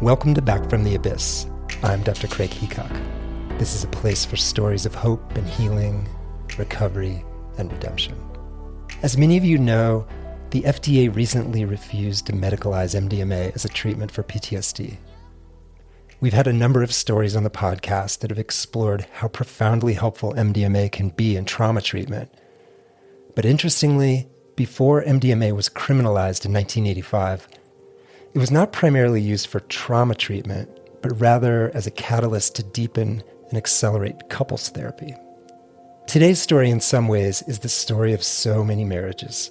Welcome to Back from the Abyss. I'm Dr. Craig Heacock. This is a place for stories of hope and healing, recovery, and redemption. As many of you know, the FDA recently refused to medicalize MDMA as a treatment for PTSD. We've had a number of stories on the podcast that have explored how profoundly helpful MDMA can be in trauma treatment. But interestingly, before MDMA was criminalized in 1985, it was not primarily used for trauma treatment, but rather as a catalyst to deepen and accelerate couples therapy. Today's story, in some ways, is the story of so many marriages,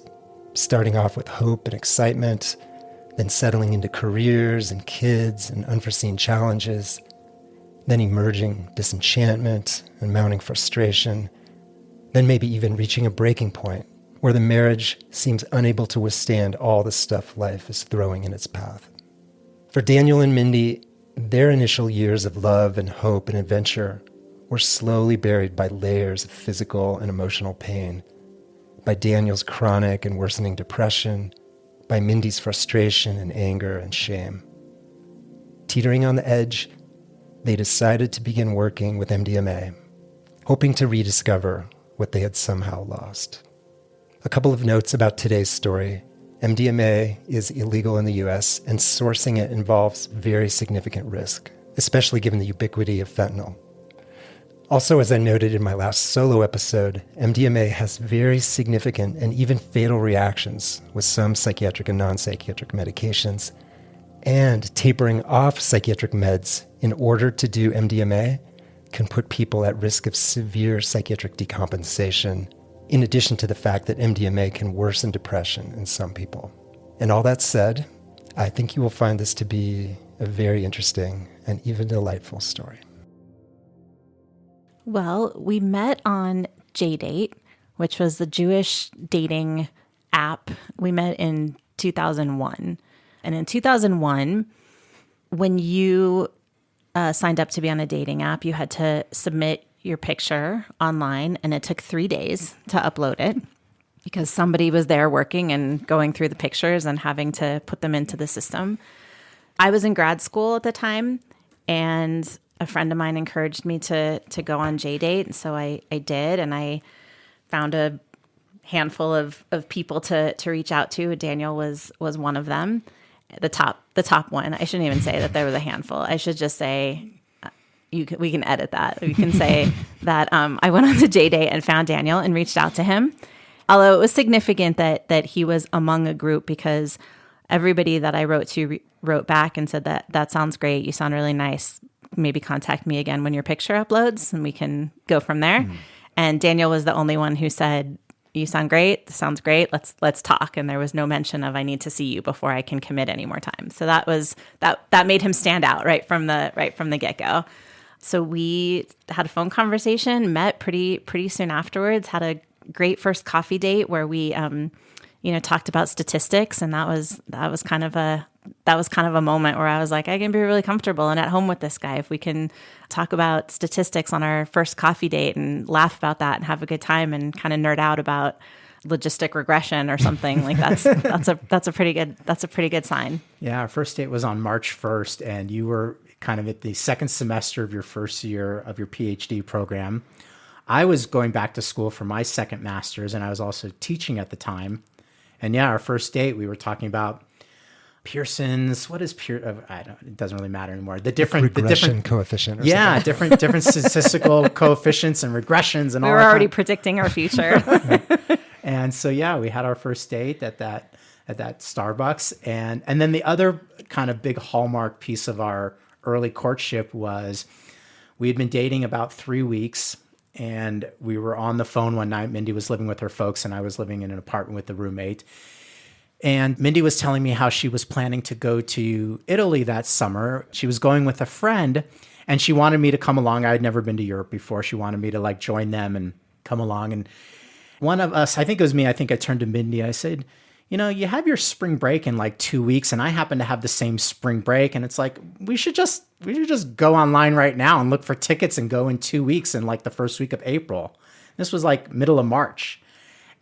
starting off with hope and excitement, then settling into careers and kids and unforeseen challenges, then emerging disenchantment and mounting frustration, then maybe even reaching a breaking point where the marriage seems unable to withstand all the stuff life is throwing in its path. For Daniel and Mindy, their initial years of love and hope and adventure were slowly buried by layers of physical and emotional pain, by Daniel's chronic and worsening depression, by Mindy's frustration and anger and shame. Teetering on the edge, they decided to begin working with MDMA, hoping to rediscover what they had somehow lost. A couple of notes about today's story. MDMA is illegal in the US, and sourcing it involves very significant risk, especially given the ubiquity of fentanyl. Also, as I noted in my last solo episode, MDMA has very significant and even fatal reactions with some psychiatric and non-psychiatric medications, and tapering off psychiatric meds in order to do MDMA can put people at risk of severe psychiatric decompensation, in addition to the fact that MDMA can worsen depression in some people. And all that said, I think you will find this to be a very interesting and even delightful story. Well, we met on JDate, which was the Jewish dating app. We met in 2001. And in 2001, when you signed up to be on a dating app, you had to submit your picture online, and it took 3 days to upload it because somebody was there working and going through the pictures and having to put them into the system. I was in grad school at the time, and a friend of mine encouraged me to go on JDate, and so I did, and I found a handful of people to reach out to. Daniel was one of them, the top one. I shouldn't even say that there was a handful. I should just say we can edit that. We can say that I went on to JDate and found Daniel and reached out to him. Although it was significant that he was among a group, because everybody that I wrote to wrote back and said that sounds great. You sound really nice. Maybe contact me again when your picture uploads and we can go from there. Mm. And Daniel was the only one who said, you sound great. This sounds great. Let's talk. And there was no mention of I need to see you before I can commit any more time. So that made him stand out right from the get-go. So we had a phone conversation, met pretty soon afterwards, had a great first coffee date where we talked about statistics, and that was kind of a moment where I was like, I can be really comfortable and at home with this guy if we can talk about statistics on our first coffee date and laugh about that and have a good time and kind of nerd out about logistic regression or something. Like that's a pretty good sign. Yeah, our first date was on March 1st, and you were kind of at the second semester of your first year of your PhD program. I was going back to school for my second master's, and I was also teaching at the time. And yeah, our first date, we were talking about Pearson's. What is it doesn't really matter anymore. The different coefficient. Different statistical coefficients and regressions and all. We were already predicting our future. And so yeah, we had our first date at that Starbucks, and then the other kind of big hallmark piece of our early courtship was we had been dating about 3 weeks. And we were on the phone one night. Mindy was living with her folks, and I was living in an apartment with a roommate. And Mindy was telling me how she was planning to go to Italy that summer. She was going with a friend, and she wanted me to come along. I had never been to Europe before. She wanted me to join them and come along. And one of us, I think it was me, I turned to Mindy. I said, you have your spring break in 2 weeks, and I happen to have the same spring break. And it's like, we should just go online right now and look for tickets and go in 2 weeks in the first week of April. This was middle of March.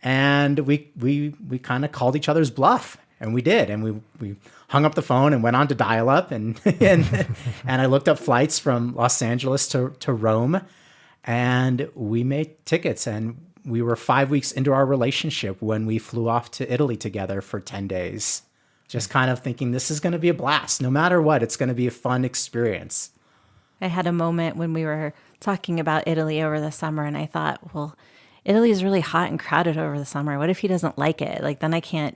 And we kind of called each other's bluff. And we did. And we hung up the phone and went on to dial-up. And, and I looked up flights from Los Angeles to Rome. And we made tickets. And we were 5 weeks into our relationship when we flew off to Italy together for 10 days. Just kind of thinking, this is going to be a blast. No matter what, it's going to be a fun experience. I had a moment when we were talking about Italy over the summer, and I thought, well, Italy is really hot and crowded over the summer. What if he doesn't like it? Like, then I can't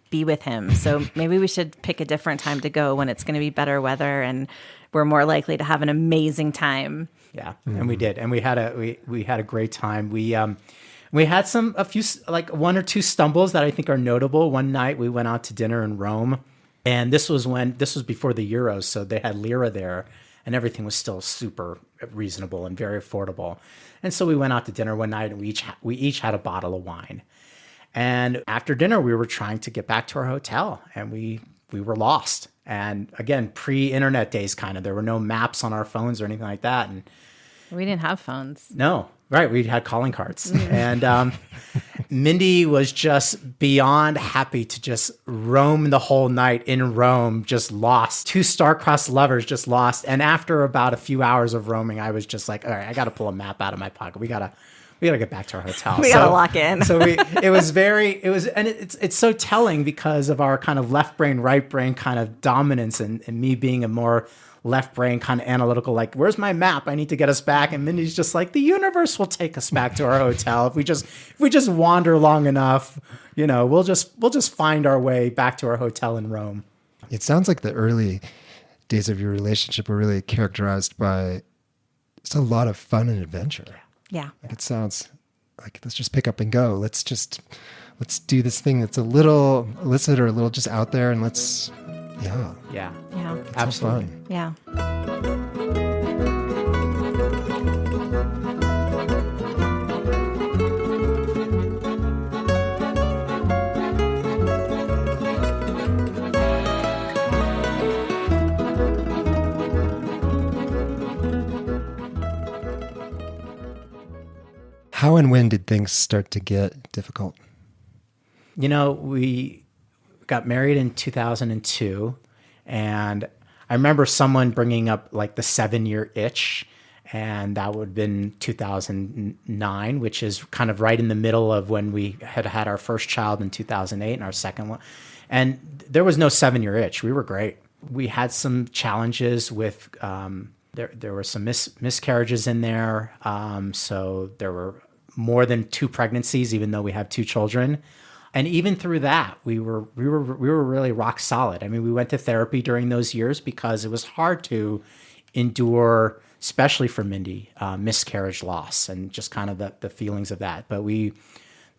be with him. So maybe we should pick a different time to go when it's going to be better weather and we're more likely to have an amazing time. Yeah, and we did, and we had a great time. We had a few like one or two stumbles that I think are notable. One night we went out to dinner in Rome, and this was before the Euros, so they had lira there, and everything was still super reasonable and very affordable. And so we went out to dinner one night, and we each had a bottle of wine. And after dinner, we were trying to get back to our hotel, and we were lost. And again, pre-internet days, kind of, there were no maps on our phones or anything like that. And we didn't have phones. No, right. We had calling cards. And Mindy was just beyond happy to just roam the whole night in Rome, just lost. Two star-crossed lovers just lost. And after about a few hours of roaming, I was just like, all right, I got to pull a map out of my pocket. We gotta get back to our hotel. We gotta lock in. It's so telling because of our kind of left brain, right brain kind of dominance, and me being a more left brain kind of analytical, like, where's my map? I need to get us back. And Mindy's just like, the universe will take us back to our hotel. If we just wander long enough, we'll just find our way back to our hotel in Rome. It sounds like the early days of your relationship were really characterized by just a lot of fun and adventure. Yeah. Like, it sounds like, let's just pick up and go. Let's do this thing that's a little illicit or a little just out there, and let's, yeah, absolutely fun. Yeah. How and when did things start to get difficult? We got married in 2002, and I remember someone bringing up like the 7-year itch, and that would have been 2009, which is kind of right in the middle of when we had our first child in 2008 and our second one. And there was no 7-year itch. We were great. We had some challenges with, there were some miscarriages in there. So there were more than 2 pregnancies, even though we have 2 children. And even through that, we were really rock solid. I mean, we went to therapy during those years because it was hard to endure, especially for Mindy, miscarriage loss and just kind of the feelings of that. But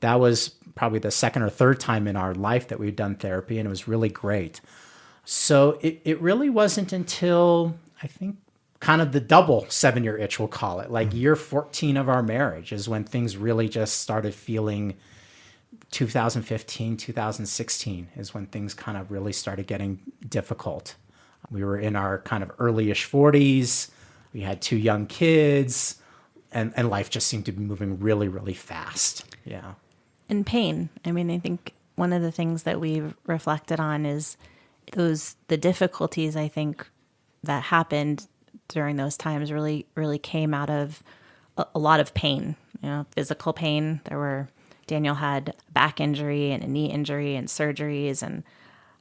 that was probably the second or third time in our life that we'd done therapy, and it was really great. So it really wasn't until, I think, kind of the double 7-year itch, we'll call it, like year 14 of our marriage is when things really just started feeling. 2015, 2016 is when things kind of really started getting difficult. We were in our kind of early-ish 40s. We had 2 young kids, and life just seemed to be moving really, really fast. Yeah. And pain. I mean, I think one of the things that we've reflected on is the difficulties, I think, that happened during those times really, really came out of a lot of pain, physical pain. Daniel had a back injury and a knee injury and surgeries, and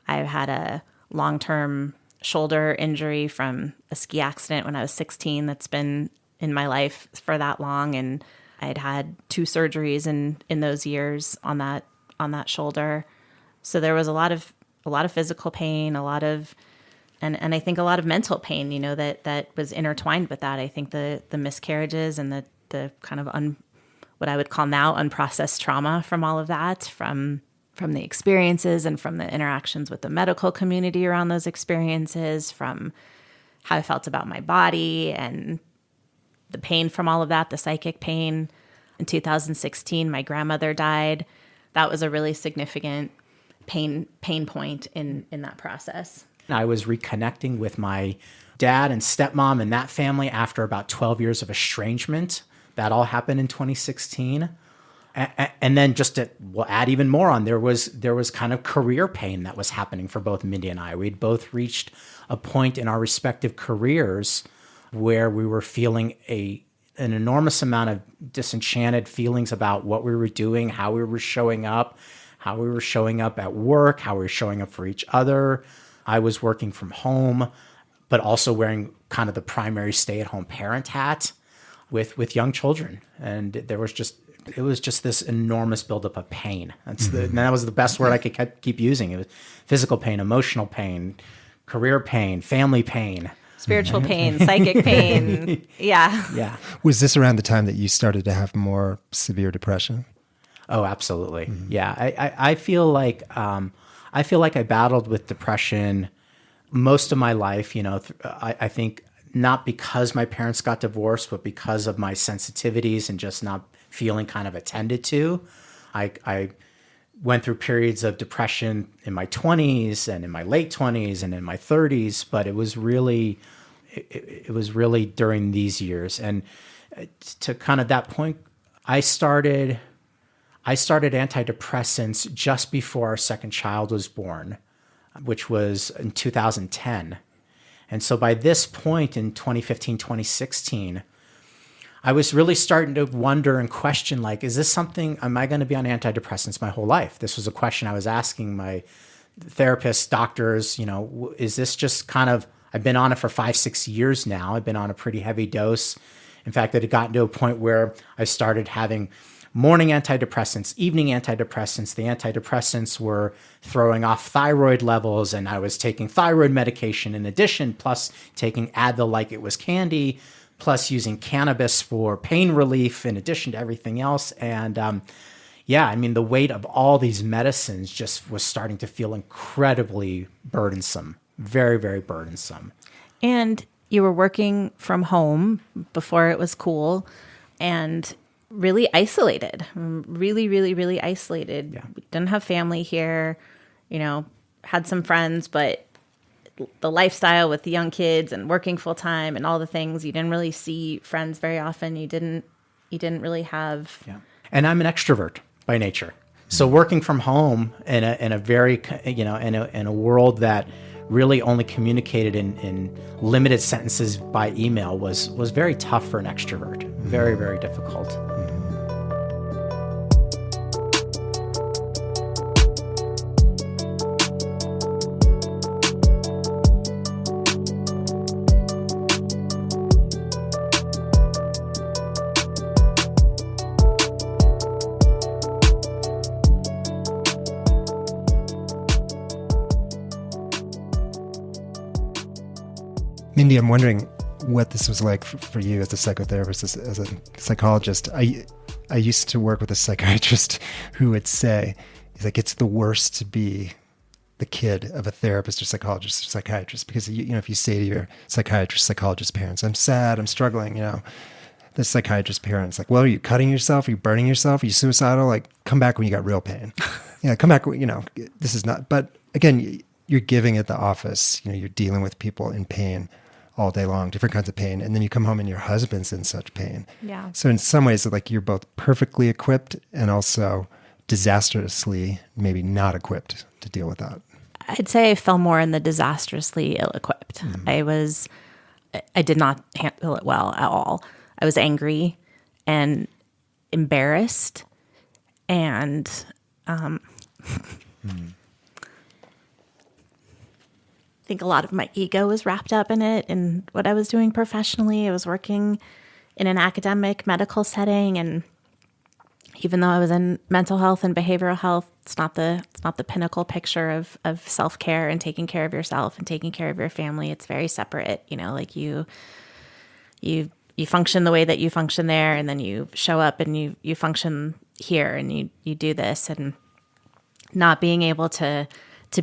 I had a long-term shoulder injury from a ski accident when I was 16 that's been in my life for that long, and I'd had 2 surgeries in those years on that shoulder. So there was a lot of physical pain, and I think a lot of mental pain, that was intertwined with that. I think the miscarriages and the kind of what I would call now unprocessed trauma from all of that, from the experiences and from the interactions with the medical community around those experiences, from how I felt about my body and the pain from all of that, the psychic pain. In 2016, my grandmother died. That was a really significant pain point in that process. I was reconnecting with my dad and stepmom and that family after about 12 years of estrangement. That all happened in 2016. and then we'll add even more on, there was kind of career pain that was happening for both Mindy and I. We'd both reached a point in our respective careers where we were feeling an enormous amount of disenchanted feelings about what we were doing, how we were showing up at work, how we were showing up for each other. I was working from home, but also wearing kind of the primary stay-at-home parent hat with young children. And it was just this enormous buildup of pain. And that was the best word I could keep using. It was physical pain, emotional pain, career pain, family pain. Spiritual pain, psychic pain. Yeah. Yeah. Was this around the time that you started to have more severe depression? Oh, absolutely. Mm-hmm. Yeah. I feel like I battled with depression most of my life. I think not because my parents got divorced, but because of my sensitivities and just not feeling kind of attended to. I went through periods of depression in my 20s and in my late 20s and in my 30s, but it was really during these years. And to kind of that point, I started antidepressants just before our second child was born, which was in 2010. And so by this point in 2015, 2016, I was really starting to wonder and question, like, is this something, am I going to be on antidepressants my whole life? This was a question I was asking my therapists, doctors, is this just kind of, I've been on it for 5-6 years now. I've been on a pretty heavy dose. In fact, it had gotten to a point where I started having morning antidepressants, evening antidepressants. The antidepressants were throwing off thyroid levels, and I was taking thyroid medication in addition, plus taking Advil like it was candy, plus using cannabis for pain relief in addition to everything else. And the weight of all these medicines just was starting to feel incredibly burdensome, very, very burdensome. And you were working from home before it was cool and really isolated, really, really, really isolated. Yeah. We didn't have family here, had some friends, but the lifestyle with the young kids and working full time and all the things, you didn't really see friends very often. You didn't really have. Yeah. And I'm an extrovert by nature. So working from home in a very, in a world that really only communicated in limited sentences by email was very tough for an extrovert. Very, very difficult. Mindy, I'm wondering what this was like for you as a psychotherapist, as a psychologist. I used to work with a psychiatrist who would say, he's like, it's the worst to be the kid of a therapist or psychologist or psychiatrist, because if you say to your psychiatrist, psychologist parents, I'm sad, I'm struggling, the psychiatrist parents like, well, are you cutting yourself? Are you burning yourself? Are you suicidal? Like, come back when you got real pain. Come back, this is not, but again, you're giving at the office, you're dealing with people in pain all day long, different kinds of pain. And then you come home and your husband's in such pain. Yeah. So in some ways, like, you're both perfectly equipped and also disastrously maybe not equipped to deal with that. I'd say I fell more in the disastrously ill-equipped. Mm-hmm. I did not handle it well at all. I was angry and embarrassed and, I think a lot of my ego was wrapped up in it and what I was doing professionally. I was working in an academic medical setting, and even though I was in mental health and behavioral health, it's not the pinnacle picture of self-care and taking care of yourself and taking care of your family. It's very separate, like you function the way that you function there, and then you show up and you function here, and you do this, and not being able to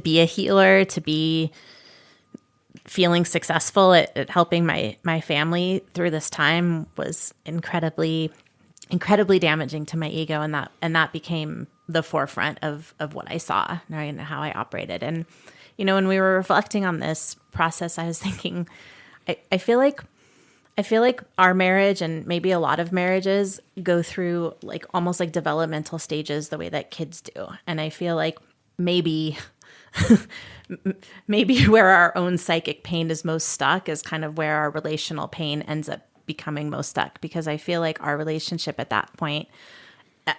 be a healer, to be feeling successful at helping my family through this time was incredibly damaging to my ego, and that became the forefront of what I saw, right, and how I operated. And when we were reflecting on this process, I was thinking, I feel like I feel like our marriage and maybe a lot of marriages go through like almost like developmental stages the way that kids do. And I feel like maybe maybe where our own psychic pain is most stuck is kind of where our relational pain ends up becoming most stuck, because I feel like our relationship at that point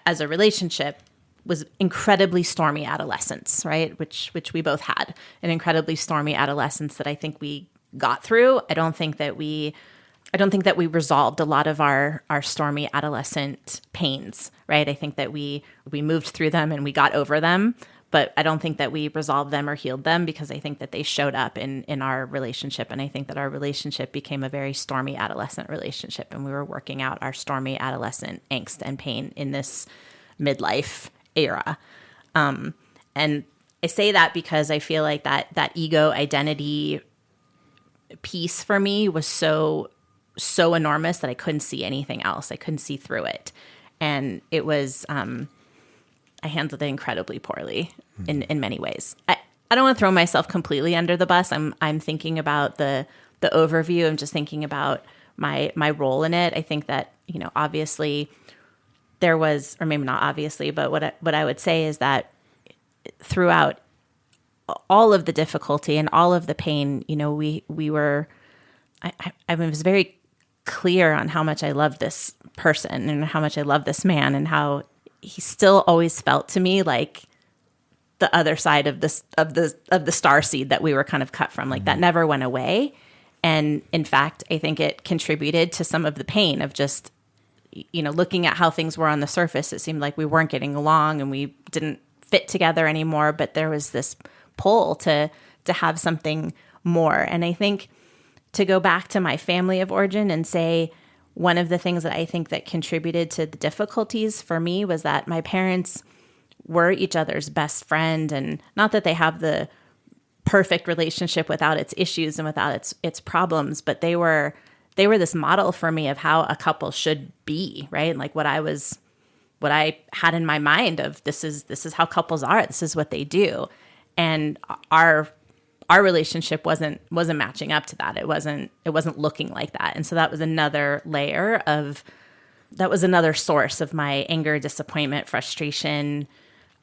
as a relationship was incredibly stormy adolescence, right? Which we both had an incredibly stormy adolescence that I think we got through. I don't think that we resolved a lot of our stormy adolescent pains, right? I think that we moved through them and we got over them, but I don't think that we resolved them or healed them, because I think that they showed up in our relationship. And I think that our relationship became a very stormy adolescent relationship. And we were working out our stormy adolescent angst and pain in this midlife era. And I say that because I feel like that ego identity piece for me was so enormous that I couldn't see anything else. I couldn't see through it. And it was, I handled it incredibly poorly in many ways. I don't want to throw myself completely under the bus. I'm thinking about the overview. I'm just thinking about my role in it. I think that, obviously there was, or maybe not obviously, but what I would say is that throughout all of the difficulty and all of the pain, we were, I was very clear on how much I loved this person and how much I loved this man, and how he still always felt to me like the other side of the star seed that we were kind of cut from. Like that never went away. And in fact, I think it contributed to some of the pain of just, looking at how things were on the surface. It seemed like we weren't getting along and we didn't fit together anymore, but there was this pull to have something more. And I think to go back to my family of origin and say, one of the things that I think that contributed to the difficulties for me was that my parents were each other's best friend, and not that they have the perfect relationship without its issues and without its problems, but they were this model for me of how a couple should be, right? And like what I had in my mind of this is how couples are. This is what they do. And our relationship wasn't matching up to that. It wasn't looking like that. And so that was another source of my anger, disappointment, frustration.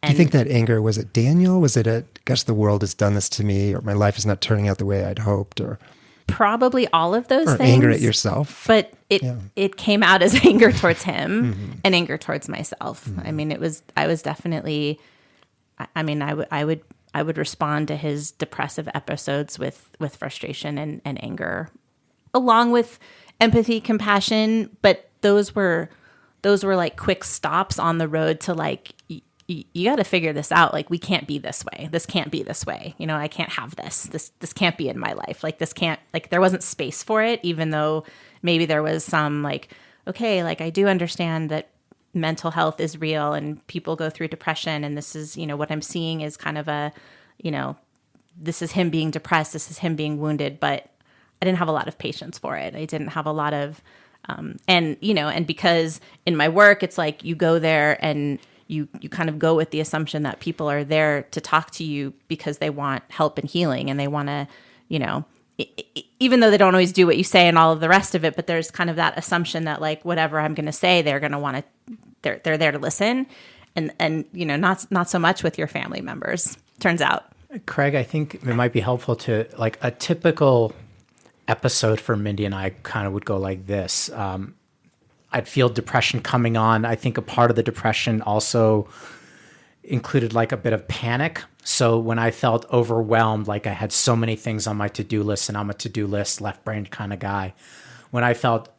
Do you think that anger, was it Daniel? Was it gosh, the world has done this to me, or my life is not turning out the way I'd hoped, or probably all of those or things? Anger at yourself. But it came out as anger towards him and anger towards myself. I mean, I was definitely, I would respond to his depressive episodes with frustration and anger, along with empathy, compassion. But those were like quick stops on the road to like, you got to figure this out. Like, we can't be this way. This can't be this way. I can't have this. This can't be in my life. Like, this can't, like, there wasn't space for it, even though maybe there was some like, okay, like I do understand that mental health is real and people go through depression. And this is, what I'm seeing is kind of a, this is him being depressed. This is him being wounded, but I didn't have a lot of patience for it. I didn't have a lot of, and because in my work, it's like you go there and you kind of go with the assumption that people are there to talk to you because they want help and healing, and they want to, even though they don't always do what you say and all of the rest of it, but there's kind of that assumption that like whatever I'm going to say, they're going to want to, they're there to listen, and not so much with your family members, turns out. Craig, I think it might be helpful to, like, a typical episode for Mindy and I kind of would go like this. I'd feel depression coming on. I think a part of the depression also included like a bit of panic. So when I felt overwhelmed, like I had so many things on my to-do list, and I'm a to-do list, left-brained kind of guy. When I felt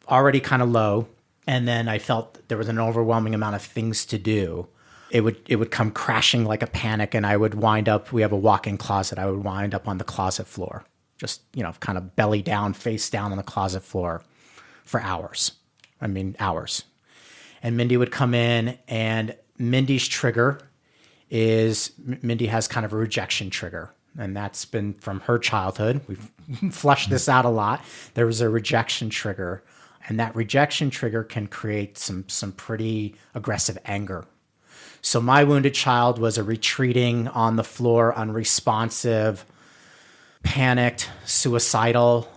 already kind of low, and then I felt there was an overwhelming amount of things to do, it would come crashing like a panic, and I would wind up, we have a walk-in closet, I would wind up on the closet floor, just, kind of belly down, face down on the closet floor for hours. Hours. And Mindy would come in, and Mindy's trigger is, Mindy has kind of a rejection trigger. And that's been from her childhood. We've flushed this out a lot. There was a rejection trigger, and that rejection trigger can create some pretty aggressive anger. So my wounded child was a retreating, on the floor, unresponsive, panicked, suicidal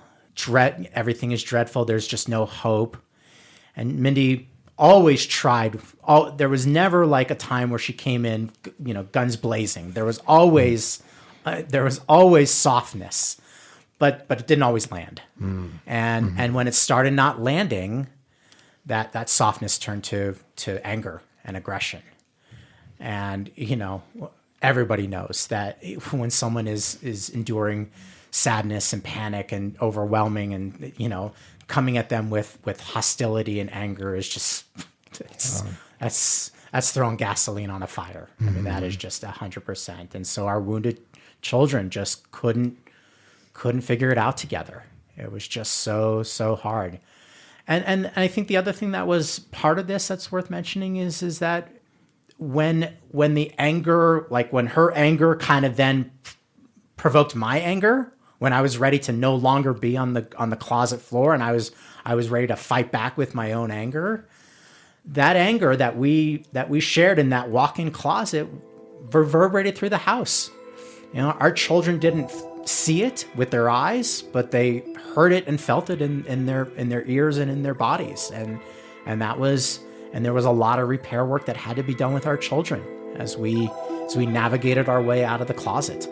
everything is dreadful. There's just no hope. And Mindy always tried. There was never like a time where she came in, guns blazing. There was always softness, but it didn't always land. And when it started not landing, that softness turned to anger and aggression. And everybody knows that when someone is enduring sadness and panic and overwhelming, and coming at them with hostility and anger is just that's throwing gasoline on a fire. I mean, that is just 100%. And so our wounded children just couldn't figure it out together. It was just so hard. And I think the other thing that was part of this that's worth mentioning is that when the anger, like when her anger kind of then provoked my anger, when I was ready to no longer be on the closet floor, and I was ready to fight back with my own anger, that anger that we shared in that walk-in closet reverberated through the house. Our children didn't see it with their eyes, but they heard it and felt it in their ears and in their bodies, and there was a lot of repair work that had to be done with our children as we navigated our way out of the closet.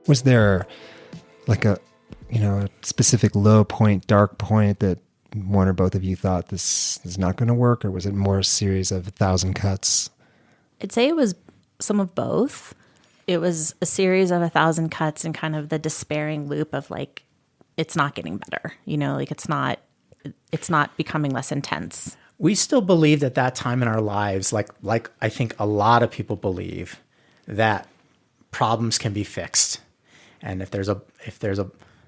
Was there like a specific low point, dark point that one or both of you thought this is not going to work, or was it more a series of 1,000 cuts? I'd say it was some of both. It was a series of 1,000 cuts and kind of the despairing loop of like, it's not getting better, like it's not becoming less intense. We still believed at that time in our lives, like I think a lot of people believe, that problems can be fixed. And if there's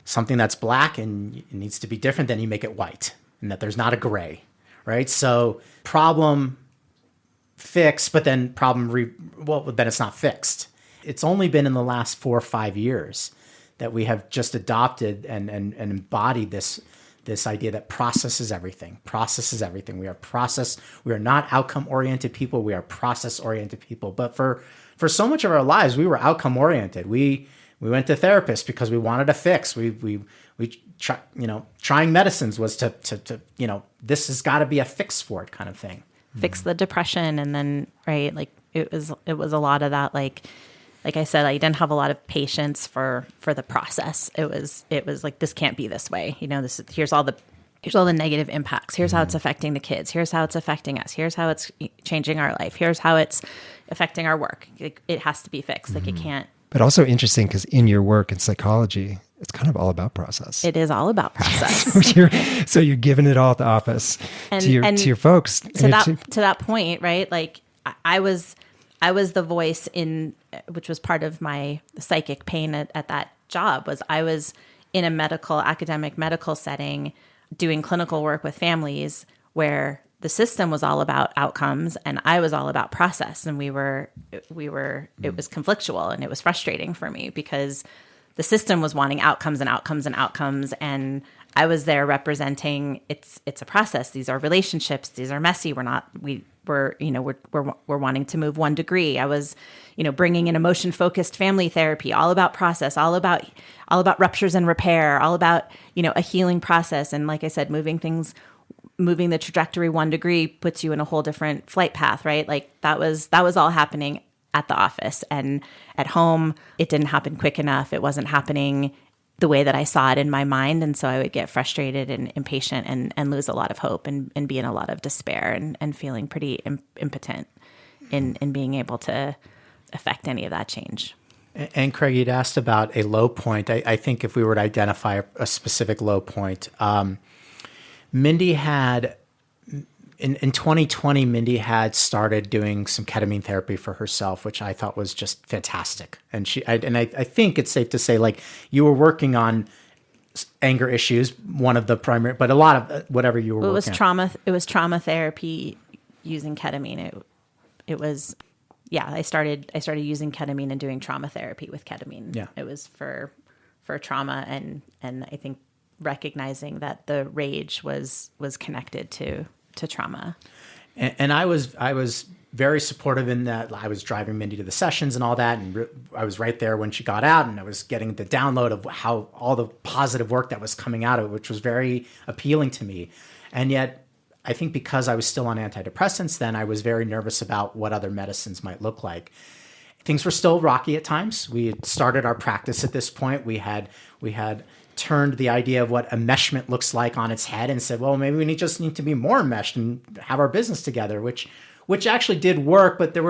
something that's black and it needs to be different, then you make it white, and that there's not a gray, right? So problem fixed, but then then it's not fixed. It's only been in the last 4 or 5 years that we have just adopted and embodied this idea that process is everything. We are not outcome oriented people. We are process oriented people. But for so much of our lives, we were outcome oriented. We went to therapists because we wanted a fix. Trying medicines was to this has got to be a fix for it kind of thing. Fix the depression, and then right, like it was a lot of that. Like I said, I didn't have a lot of patience for the process. It was like, this can't be this way. Here's all the negative impacts. Here's how it's affecting the kids. Here's how it's affecting us. Here's how it's changing our life. Here's how it's affecting our work. It has to be fixed. Like it can't. But also interesting because in your work in psychology, it's kind of all about process. It is all about process. so you're giving it all at the office to your folks. To that point, right? Like I was the voice which was part of my psychic pain at that job, was I was in a academic medical setting doing clinical work with families where the system was all about outcomes and I was all about process. And it was conflictual, and it was frustrating for me because the system was wanting outcomes and outcomes and outcomes. And I was there representing it's a process. These are relationships. These are messy. We're wanting to move 1 degree. I was, bringing in emotion focused family therapy, all about process, all about ruptures and repair, all about, a healing process. And like I said, moving the trajectory 1 degree puts you in a whole different flight path, right? Like that was all happening at the office, and at home, it didn't happen quick enough. It wasn't happening the way that I saw it in my mind. And so I would get frustrated and impatient and lose a lot of hope and be in a lot of despair and feeling pretty impotent in being able to affect any of that change. And Craig, you'd asked about a low point. I think if we were to identify a specific low point, Mindy had, in 2020, Mindy had started doing some ketamine therapy for herself, which I thought was just fantastic. And I think it's safe to say, like, you were working on anger issues, one of the primary, but a lot of whatever you were working on. It was trauma therapy using ketamine, it was, I started using ketamine and doing trauma therapy with ketamine. Yeah. It was for trauma, and I think recognizing that the rage was connected to trauma. And I was very supportive in that. I was driving Mindy to the sessions and all that, and I was right there when she got out, and I was getting the download of how all the positive work that was coming out of it, which was very appealing to me. And yet, I think because I was still on antidepressants then, I was very nervous about what other medicines might look like. Things were still rocky at times. We had started our practice at this point. We had turned the idea of what enmeshment looks like on its head and said, well, maybe we just need to be more enmeshed and have our business together, which actually did work, but there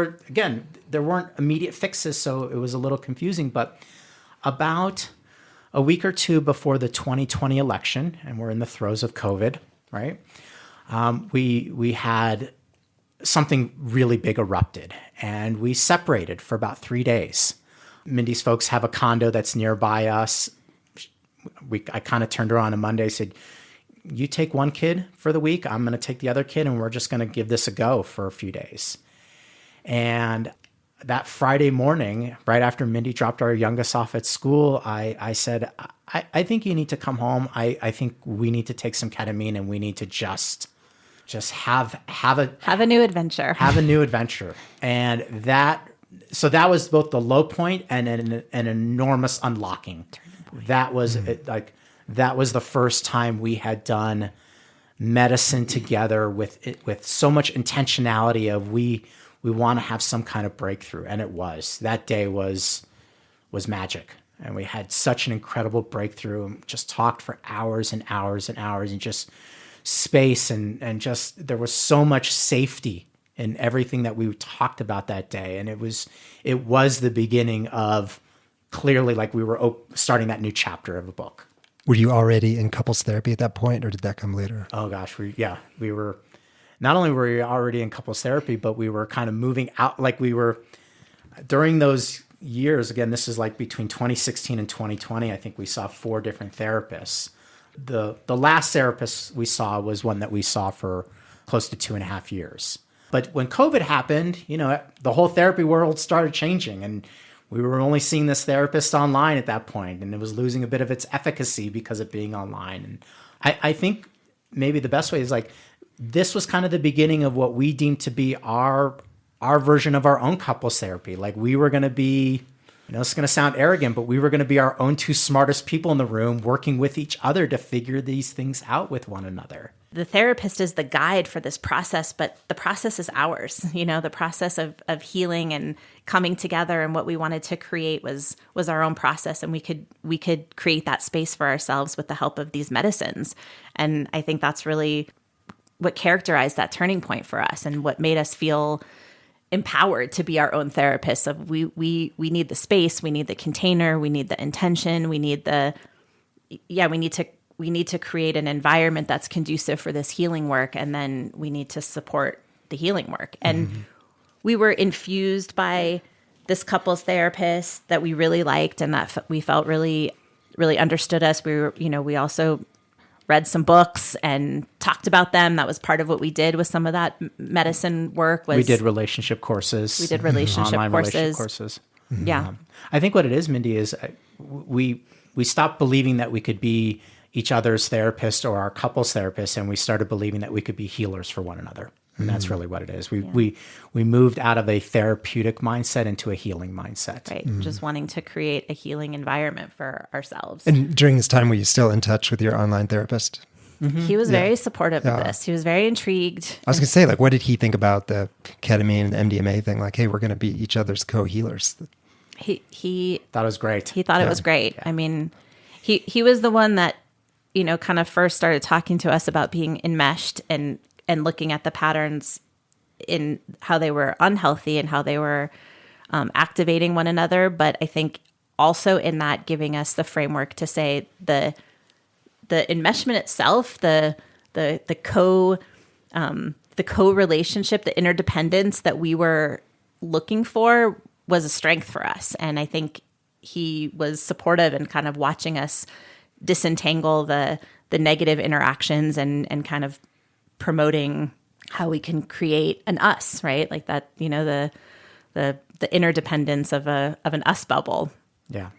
weren't immediate fixes, so it was a little confusing. But about a week or two before the 2020 election, and we're in the throes of COVID, right? We had something really big erupted, and we separated for about 3 days. Mindy's folks have a condo that's nearby us. I kind of turned her on Monday, said, you take one kid for the week, I'm going to take the other kid, and we're just going to give this a go for a few days. And that Friday morning, right after Mindy dropped our youngest off at school, I said, I think you need to come home. I think we need to take some ketamine, and we need to just have a new adventure. Have a new adventure. And that was both the low point and an enormous unlocking. That was that was the first time we had done medicine together with so much intentionality of we want to have some kind of breakthrough. And it was. That day was magic. And we had such an incredible breakthrough, and just talked for hours and hours and hours, and just space and just there was so much safety in everything that we talked about that day. And it was the beginning of clearly like we were starting that new chapter of a book. Were you already in couples therapy at that point, or did that come later? Oh gosh, we were, not only were we already in couples therapy, but we were kind of moving out, like we were during those years. Again, this is like between 2016 and 2020. I think we saw 4 different therapists. The last therapist we saw was one that we saw for close to 2.5 years. But when COVID happened, the whole therapy world started changing, and we were only seeing this therapist online at that point, and it was losing a bit of its efficacy because of being online. And I think maybe the best way is like, this was kind of the beginning of what we deemed to be our version of our own couples therapy. Like we were going to be, it's going to sound arrogant, but we were going to be our own 2 smartest people in the room, working with each other to figure these things out with one another. The therapist is the guide for this process, but the process is ours. The process of healing and coming together, and what we wanted to create was our own process, and we could create that space for ourselves with the help of these medicines. And I think that's really what characterized that turning point for us, and what made us feel empowered to be our own therapists. Of we need the space, we need the container, we need the intention, we need to create an environment that's conducive for this healing work, and then we need to support the healing work. And we were infused by this couples therapist that we really liked, and that we felt really, really understood us. We also read some books and talked about them. That was part of what we did with some of that medicine work. We did relationship courses. We did relationship online courses. Relationship courses. Yeah. I think what it is, Mindy, is we stopped believing that we could be each other's therapist or our couples therapist, and we started believing that we could be healers for one another. And that's really what it is. We moved out of a therapeutic mindset into a healing mindset. Right. Just wanting to create a healing environment for ourselves. And during this time, were you still in touch with your online therapist? He was very supportive of this. He was very intrigued. I was going to say, like, what did he think about the ketamine and the MDMA thing? Like, hey, we're going to be each other's co-healers. He thought it was great. He thought it was great. Yeah. I mean, he was the one that, kind of first started talking to us about being enmeshed and looking at the patterns in how they were unhealthy and how they were activating one another. But I think also in that giving us the framework to say the enmeshment itself, the co-relationship, the interdependence that we were looking for was a strength for us. And I think he was supportive and kind of watching us disentangle the negative interactions and kind of promoting how we can create an us, right? Like that, the interdependence of an us bubble. Yeah.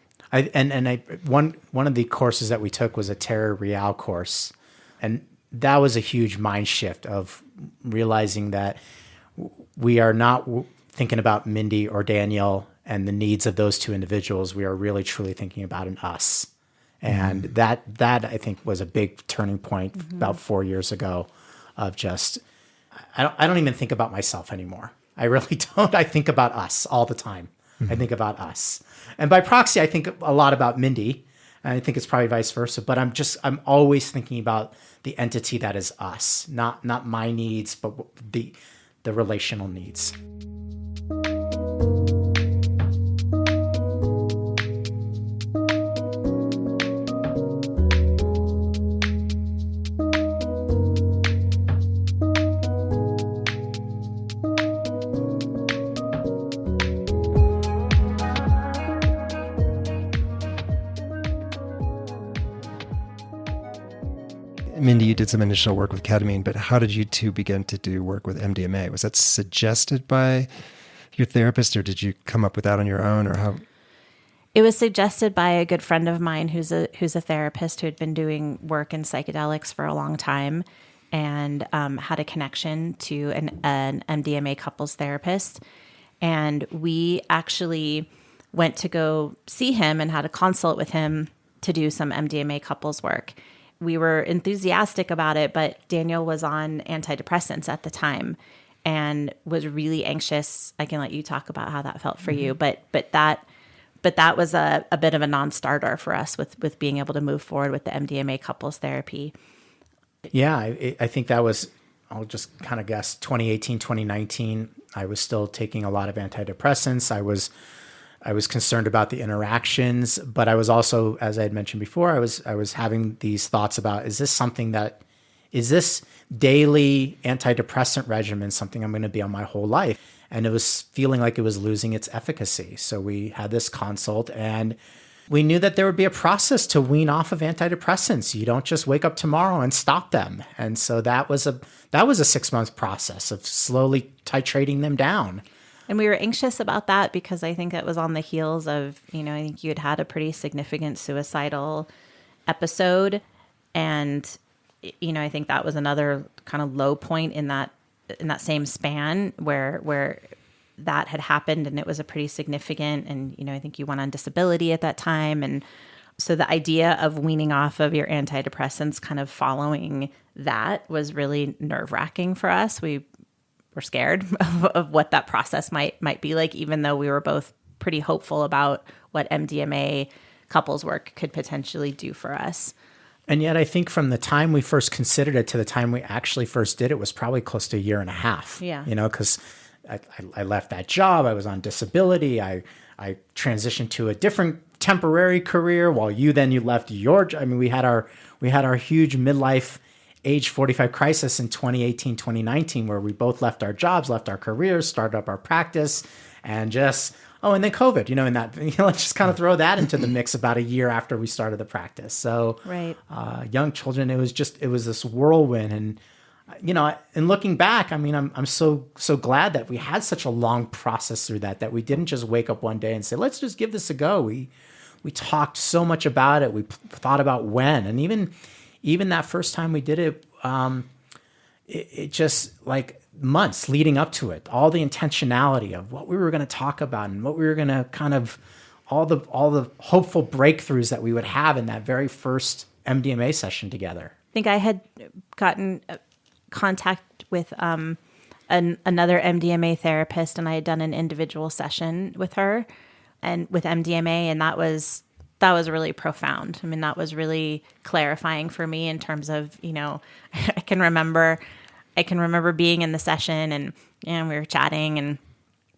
One of the courses that we took was a Terra Real course. And that was a huge mind shift of realizing that we are not thinking about Mindy or Daniel and the needs of those two individuals. We are really truly thinking about an us. And that I think was a big turning point about 4 years ago of just, I don't even think about myself anymore. I really don't. I think about us all the time. I think about us. And by proxy, I think a lot about Mindy. And I think it's probably vice versa. But I'm always thinking about the entity that is us, not my needs, but the relational needs. Mindy, you did some initial work with ketamine, but how did you two begin to do work with MDMA? Was that suggested by your therapist, or did you come up with that on your own, or how? It was suggested by a good friend of mine who's a therapist who had been doing work in psychedelics for a long time and had a connection to an MDMA couples therapist. And we actually went to go see him and had a consult with him to do some MDMA couples work. We were enthusiastic about it, but Daniel was on antidepressants at the time and was really anxious. I can let you talk about how that felt for you, but that was a bit of a non-starter for us with being able to move forward with the MDMA couples therapy. Yeah, I think that was, I'll just kind of guess, 2018, 2019. I was still taking a lot of antidepressants. I was concerned about the interactions, but I was also, as I had mentioned before, I was having these thoughts about, is this daily antidepressant regimen something I'm going to be on my whole life? And it was feeling like it was losing its efficacy. So we had this consult, and we knew that there would be a process to wean off of antidepressants. You don't just wake up tomorrow and stop them. And so that was a 6-month process of slowly titrating them down. And we were anxious about that because I think it was on the heels of, I think you had a pretty significant suicidal episode. And, I think that was another kind of low point in that same span where that had happened, and it was a pretty significant, and, I think you went on disability at that time. And so the idea of weaning off of your antidepressants kind of following that was really nerve-wracking for us. We were scared of what that process might be like, even though we were both pretty hopeful about what MDMA couples work could potentially do for us. And yet I think from the time we first considered it to the time we actually first did it was probably close to 1.5 years. Yeah. Because I left that job. I was on disability. I transitioned to a different temporary career while you left your job. I mean, we had our huge midlife age 45 crisis in 2018, 2019, where we both left our jobs, left our careers, started up our practice, and and then COVID, and that, let's just kind of throw that into the mix about 1 year after we started the practice. So, right. Young children, it was this whirlwind. And, and looking back, I mean, I'm so glad that we had such a long process through that we didn't just wake up one day and say, let's just give this a go. We talked so much about it. We thought about when, and even that first time we did it, it just like months leading up to it, all the intentionality of what we were going to talk about and what we were going to kind of, all the hopeful breakthroughs that we would have in that very first MDMA session together. I think I had gotten contact with another MDMA therapist, and I had done an individual session with her and with MDMA, and that was really profound. I mean, that was really clarifying for me in terms of, I can remember being in the session and we were chatting, and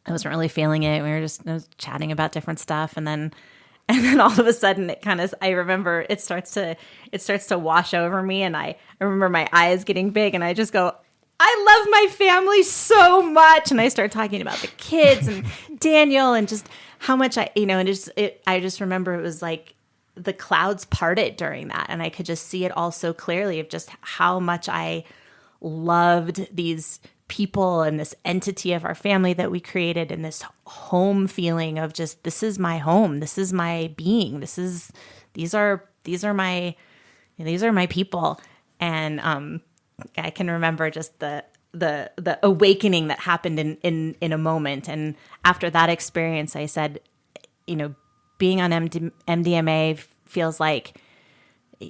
I wasn't really feeling it. I was chatting about different stuff. And then all of a sudden I remember it starts to wash over me. And I remember my eyes getting big, and I just go, I love my family so much. And I start talking about the kids and Daniel and just how much I just remember it was like the clouds parted during that. And I could just see it all so clearly of just how much I loved these people and this entity of our family that we created, and this home feeling of just, this is my home, this is my being, these are my people. And I can remember just the awakening that happened in a moment. And after that experience, I said, being on MDMA feels like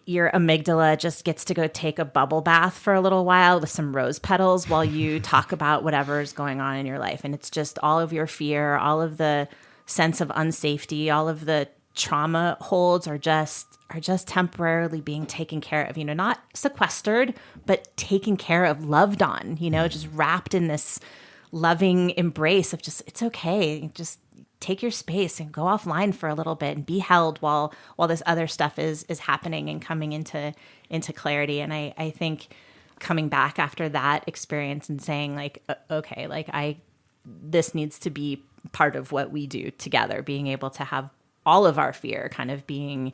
your amygdala just gets to go take a bubble bath for a little while with some rose petals while you talk about whatever is going on in your life. And it's just all of your fear, all of the sense of unsafety, all of the trauma holds are just temporarily being taken care of, not sequestered, but taken care of, loved on, just wrapped in this loving embrace of just, it's okay. Just take your space and go offline for a little bit and be held while this other stuff is happening and coming into clarity. And I think coming back after that experience and saying like, okay, like this needs to be part of what we do together, being able to have all of our fear kind of being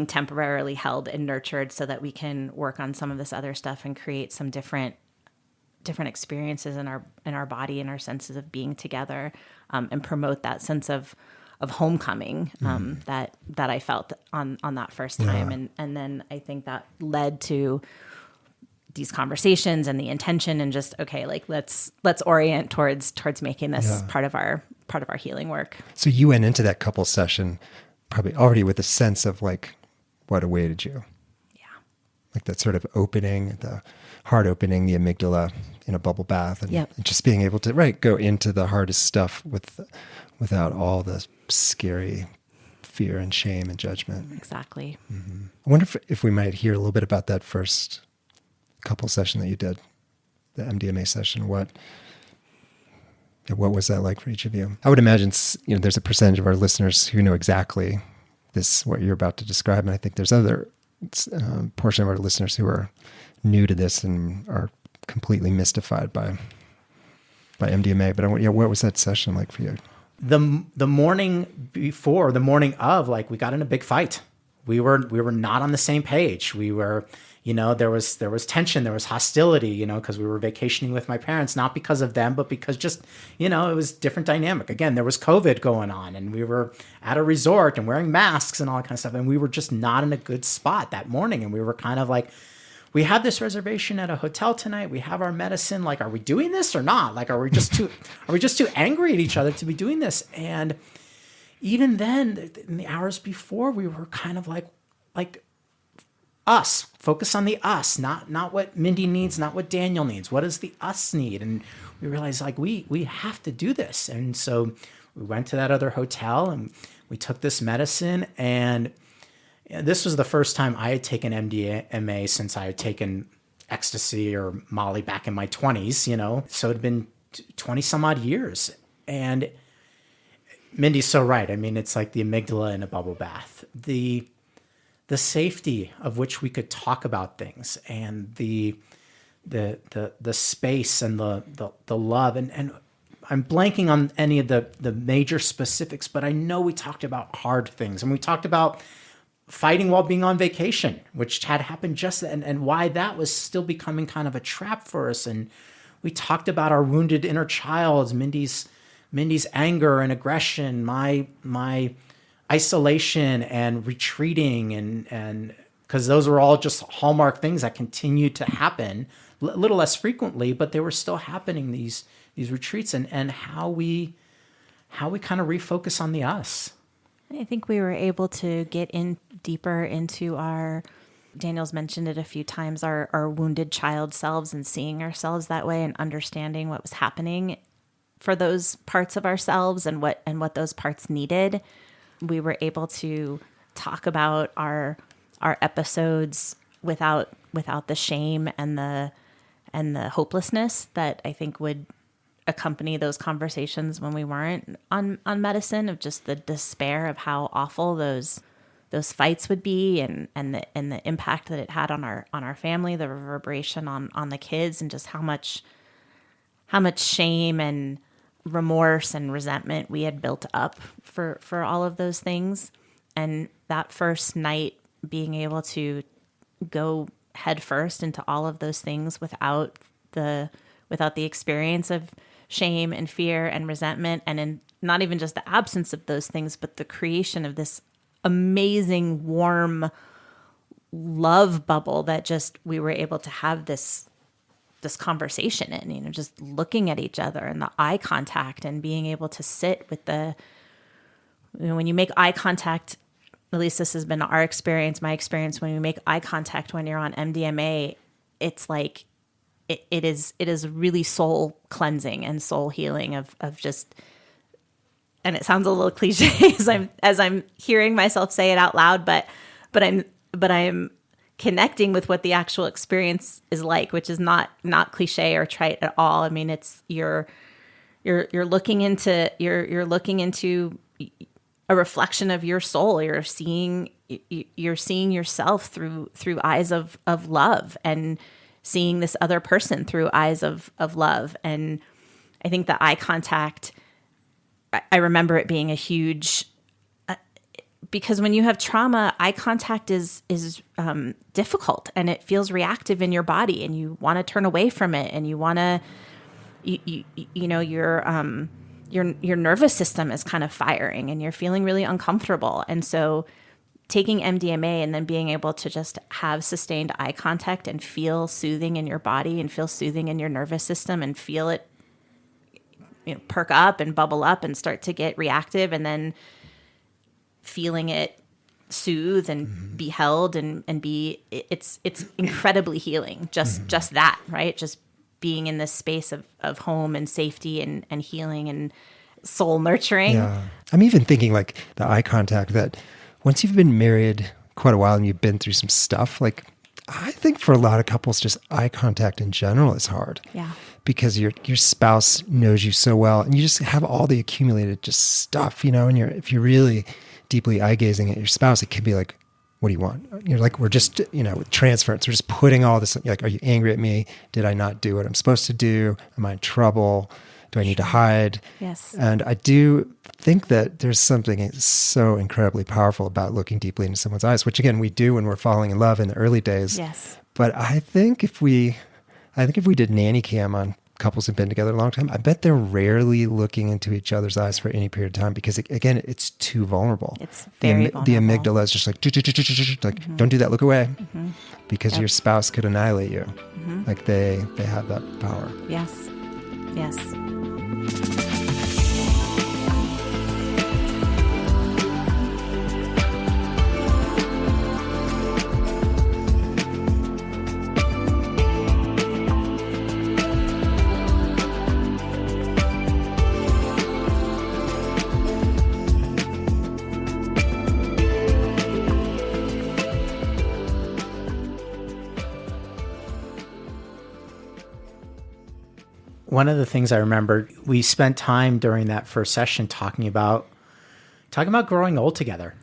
temporarily held and nurtured so that we can work on some of this other stuff and create some different experiences in our body and our senses of being together, and promote that sense of homecoming that I felt on that first time. Yeah. And then I think that led to these conversations and the intention and just, okay, like let's orient towards making this part of our healing work. So you went into that couple session probably already with a sense of like what awaited you. Yeah. Like that sort of opening, the heart opening, the amygdala in a bubble bath, and just being able to go into the hardest stuff without all the scary fear and shame and judgment. Exactly. Mm-hmm. I wonder if we might hear a little bit about that first couple session that you did, the MDMA session. What was that like for each of you? I would imagine, there's a percentage of our listeners who know exactly what you're about to describe. And I think there's other portion of our listeners who are new to this and are completely mystified by MDMA. But what was that session like for you? The morning before, the morning of, like we got in a big fight. We were not on the same page. We were, there was tension, there was hostility, because we were vacationing with my parents, not because of them, but because just, it was different dynamic. Again, there was COVID going on and we were at a resort and wearing masks and all that kind of stuff. And we were just not in a good spot that morning. And we were kind of like, we have this reservation at a hotel tonight. We have our medicine. Like, are we doing this or not? Like, are we just too angry at each other to be doing this? And even then, in the hours before, we were kind of like us, focus on the us, not what Mindy needs, not what Daniel needs. What does the us need? And we realized like we have to do this. And so we went to that other hotel and we took this medicine. And this was the first time I had taken MDMA since I had taken ecstasy or Molly back in my 20s, So it had been 20 some odd years. And Mindy's so right. I mean, it's like the amygdala in a bubble bath. The safety of which we could talk about things and the space and the love. And I'm blanking on any of the major specifics, but I know we talked about hard things. And we talked about fighting while being on vacation, which had happened just then, and why that was still becoming kind of a trap for us. And we talked about our wounded inner child, Mindy's anger and aggression, my isolation and retreating, and because those were all just hallmark things that continued to happen, a little less frequently, but they were still happening, these retreats, and how we kind of refocus on the us. I think we were able to get in deeper into Daniel's mentioned it a few times, our wounded child selves, and seeing ourselves that way and understanding what was happening for those parts of ourselves and what those parts needed. We were able to talk about our episodes without the shame and the hopelessness that I think would accompany those conversations when we weren't on medicine, of just the despair of how awful those fights would be and the impact that it had on our family, the reverberation on the kids, and just how much shame and remorse and resentment we had built up for all of those things. And that first night, being able to go head first into all of those things without the without the experience of shame and fear and resentment, and in not even just the absence of those things, but the creation of this amazing, warm love bubble that just we were able to have this conversation in, just looking at each other and the eye contact and being able to sit with when you make eye contact, at least this has been our experience, my experience, when you make eye contact when you're on MDMA, it's like, it is really soul cleansing and soul healing of just, and it sounds a little cliche as I'm hearing myself say it out loud, but I'm connecting with what the actual experience is like, which is not cliche or trite at all. I mean, it's you're looking into a reflection of your soul. You're seeing yourself through eyes of love, and seeing this other person through eyes of love. And I think the eye contact, I remember it being a huge, because when you have trauma, eye contact is difficult, and it feels reactive in your body, and you want to turn away from it, and you want to, your nervous system is kind of firing, and you're feeling really uncomfortable. And so taking MDMA and then being able to just have sustained eye contact and feel soothing in your body and feel soothing in your nervous system and feel it perk up and bubble up and start to get reactive, and then feeling it soothe and be held and be, it's incredibly healing. Just that, right? Just being in this space of home and safety and healing and soul nurturing. Yeah. I'm even thinking like the eye contact, that once you've been married quite a while and you've been through some stuff, like I think for a lot of couples, just eye contact in general is hard. Yeah. Because your spouse knows you so well, and you just have all the accumulated just stuff, and if you're really deeply eye gazing at your spouse, it could be like, what do you want? You're like, we're just, with transference, we're just putting all this, like, are you angry at me? Did I not do what I'm supposed to do? Am I in trouble? Do I need to hide? Yes. And I do think that there's something so incredibly powerful about looking deeply into someone's eyes, which again, we do when we're falling in love in the early days. Yes. But I think if we did nanny cam on couples who've been together a long time, I bet they're rarely looking into each other's eyes for any period of time, because again, it's too vulnerable. It's very vulnerable. The amygdala is just like, don't do that, look away, because your spouse could annihilate you. Like they have that power. Yes. Yes. One of the things I remember, we spent time during that first session talking about growing old together.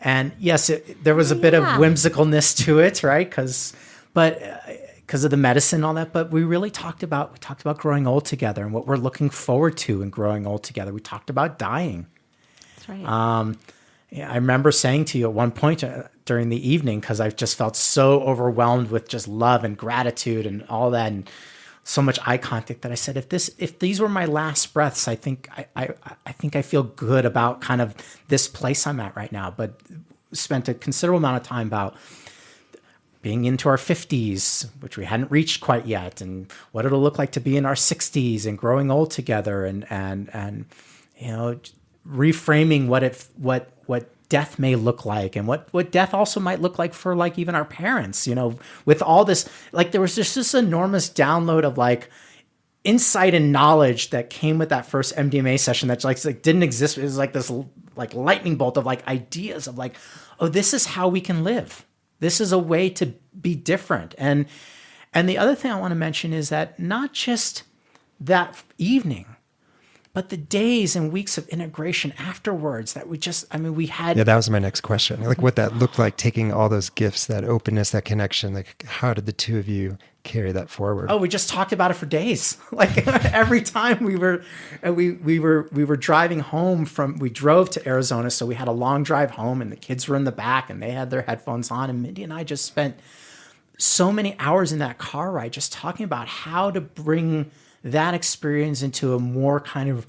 And yes, there was a bit of whimsicalness to it, right? Because of the medicine and all that. But we really talked about growing old together and what we're looking forward to in growing old together. We talked about dying. That's right. I remember saying to you at one point during the evening, because I just felt so overwhelmed with just love and gratitude and all that, and so much eye contact, that I said, if these were my last breaths, I think I feel good about kind of this place I'm at right now. But spent a considerable amount of time about being into our 50s, which we hadn't reached quite yet, and what it'll look like to be in our 60s and growing old together, and reframing what death may look like, and what death also might look like for like even our parents, with all this, like there was just this enormous download of like insight and knowledge that came with that first MDMA session that like didn't exist. It was like this like lightning bolt of like ideas of like, oh, this is how we can live. This is a way to be different. And the other thing I want to mention is that not just that evening, but the days and weeks of integration afterwards that we had. Yeah, that was my next question. Like what that looked like, taking all those gifts, that openness, that connection, like how did the two of you carry that forward? Oh, we just talked about it for days. Like every time we were driving home we drove to Arizona. So we had a long drive home, and the kids were in the back and they had their headphones on, and Mindy and I just spent so many hours in that car ride just talking about how to bring that experience into a more kind of,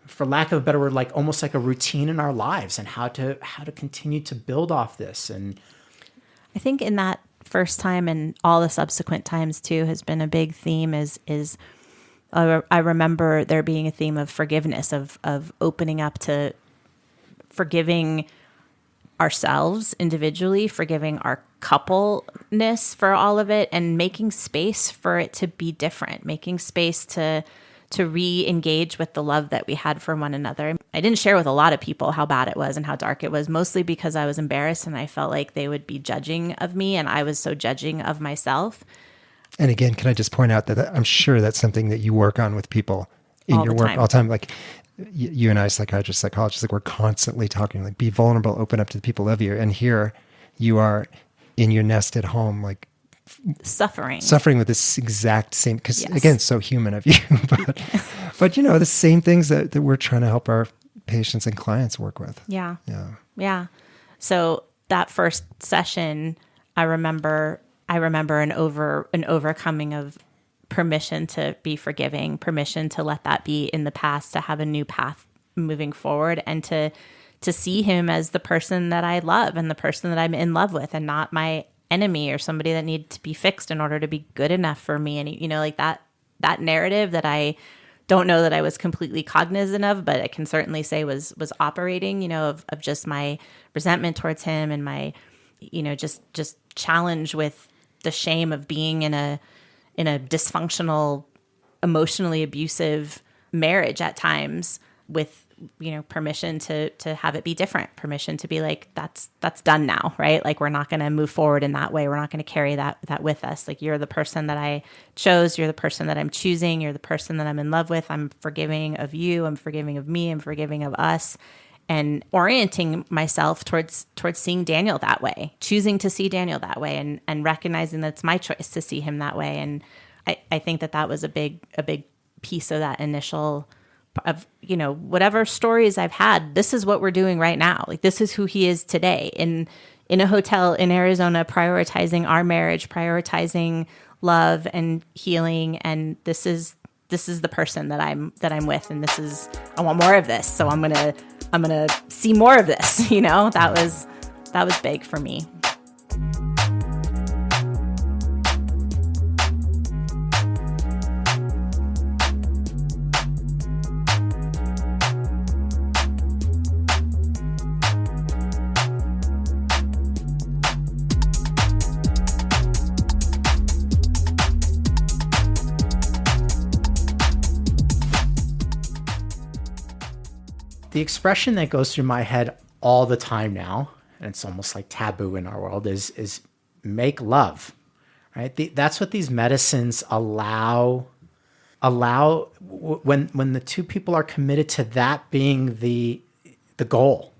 for lack of a better word, like almost like a routine in our lives, and how to continue to build off this. And I think in that first time and all the subsequent times too has been a big theme is I remember there being a theme of forgiveness, of opening up to forgiving ourselves individually, forgiving our coupleness for all of it, and making space for it to be different, making space to re-engage with the love that we had for one another. I didn't share with a lot of people how bad it was and how dark it was, mostly because I was embarrassed and I felt like they would be judging of me, and I was so judging of myself. And again, can I just point out that I'm sure that's something that you work on with people in All your the work time. all the time. Like you and I, psychiatrists, psychologists, like we're constantly talking, like be vulnerable, open up to the people who love you. And here you are in your nest at home, like Suffering with this exact same, because Yes. again, so human of you, but the same things that we're trying to help our patients and clients work with. Yeah. So that first session, I remember an overcoming of permission to be forgiving, permission to let that be in the past, to have a new path moving forward, and to see him as the person that I love and the person that I'm in love with, and not my enemy or somebody that needed to be fixed in order to be good enough for me. And like that narrative that I don't know that I was completely cognizant of, but I can certainly say was operating, of just my resentment towards him, and my, just challenge with the shame of being in a dysfunctional, emotionally abusive marriage at times, with permission to have it be different, permission to be like, that's done now, right? Like, we're not going to move forward in that way. We're not going to carry that with us. Like, you're the person that I chose. You're the person that I'm choosing. You're the person that I'm in love with. I'm forgiving of you. I'm forgiving of me. I'm forgiving of us. And orienting myself towards seeing Daniel that way, choosing to see Daniel that way, and recognizing that it's my choice to see him that way. And I think that was a big piece of that initial of, whatever stories I've had, this is what we're doing right now. Like, this is who he is today in a hotel in Arizona, prioritizing our marriage, prioritizing love and healing. And this is the person that I'm with. And I want more of this. So I'm going to see more of this. That was big for me. the expression that goes through my head all the time now, and it's almost like taboo in our world, is make love, right? That's what these medicines allow when the two people are committed to that being the goal,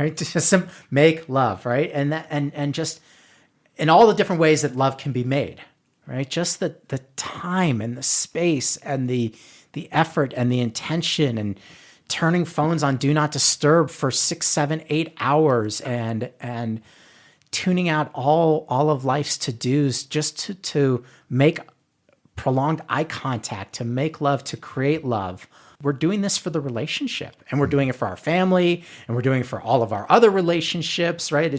right? To just make love, right? And just in all the different ways that love can be made, right? Just the time and the space and the effort and the intention, and turning phones on do not disturb for 6, 7, 8 hours, and tuning out all of life's to-dos just to make prolonged eye contact, to make love, to create love. We're doing this for the relationship, and we're doing it for our family, and we're doing it for all of our other relationships, right?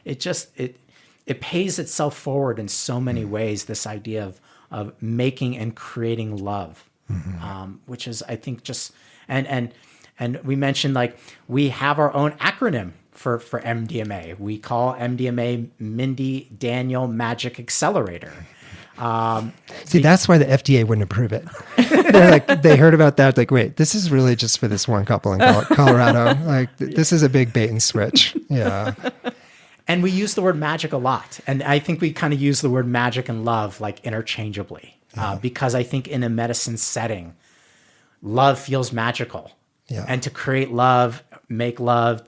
It pays itself forward in so many ways, this idea of making and creating love, which is, I think, just, and we mentioned, like, we have our own acronym for MDMA. We call MDMA Mindy Daniel Magic Accelerator. See, that's why the FDA wouldn't approve it. They're like, they heard about that. Like, wait, this is really just for this one couple in Colorado. Like, this is a big bait and switch. Yeah. And we use the word magic a lot. And I think we kind of use the word magic and love like interchangeably, because I think in a medicine setting, love feels magical. Yeah. And to create love, make love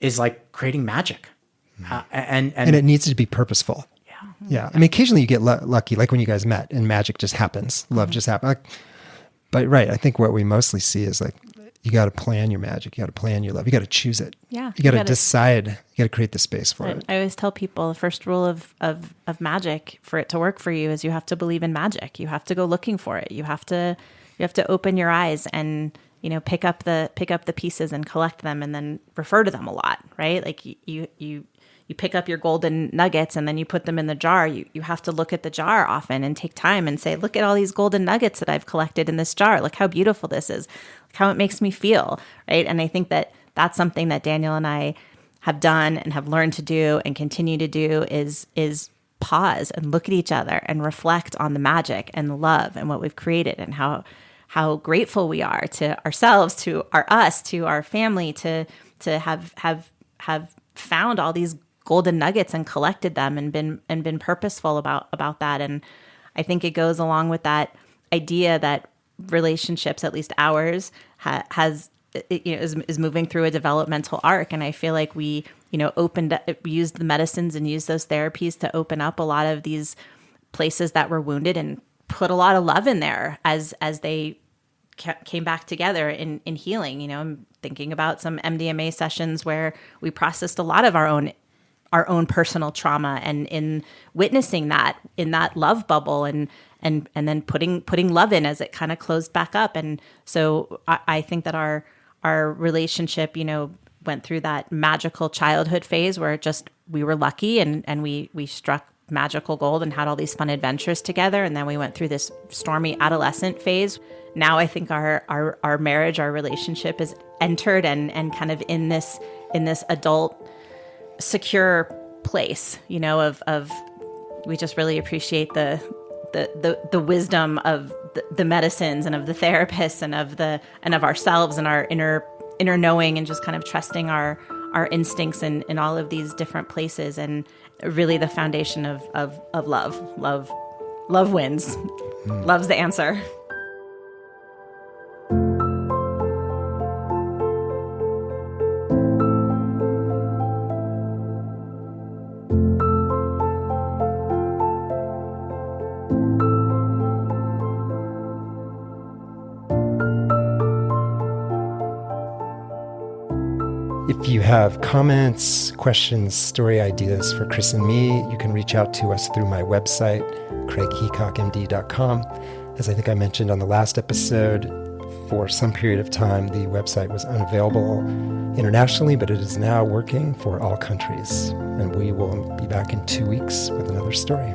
is like creating magic. And it needs to be purposeful. Yeah. I mean, occasionally you get lucky, like when you guys met and magic just happens. Love just happens. But right, I think what we mostly see is like you got to plan your magic. You got to plan your love. You got to choose it. Yeah. You got to decide. You got to create the space for it. I always tell people the first rule of magic, for it to work for you, is you have to believe in magic. You have to go looking for it. You have to open your eyes and, pick up the pieces and collect them and then refer to them a lot, right? Like you pick up your golden nuggets and then you put them in the jar. You have to look at the jar often and take time and say, look at all these golden nuggets that I've collected in this jar. Look how beautiful this is. Look how it makes me feel, right? And I think that that's something that Daniel and I have done and have learned to do and continue to do is pause and look at each other and reflect on the magic and the love and what we've created and how grateful we are to ourselves, to us, to our family, to have found all these golden nuggets and collected them and been purposeful about that. And I think it goes along with that idea that relationships, at least ours, is moving through a developmental arc. And I feel like we, used the medicines and used those therapies to open up a lot of these places that were wounded and put a lot of love in there as they came back together in healing. I'm thinking about some MDMA sessions where we processed a lot of our own personal trauma, and in witnessing that in that love bubble and then putting love in as it kind of closed back up. And so I think that our relationship, went through that magical childhood phase where we were lucky and we struck magical gold and had all these fun adventures together. And then we went through this stormy adolescent phase. Now I think our marriage, our relationship is entered and kind of in this adult secure place, of we just really appreciate the wisdom of the medicines and of the therapists and of ourselves and our inner knowing, and just kind of trusting our instincts in all of these different places. And really the foundation of love wins. Love's the answer. If you have comments, questions, story ideas for Chris and me, you can reach out to us through my website, craigheacockmd.com. As I think I mentioned on the last episode, for some period of time, the website was unavailable internationally, but it is now working for all countries. And we will be back in 2 weeks with another story.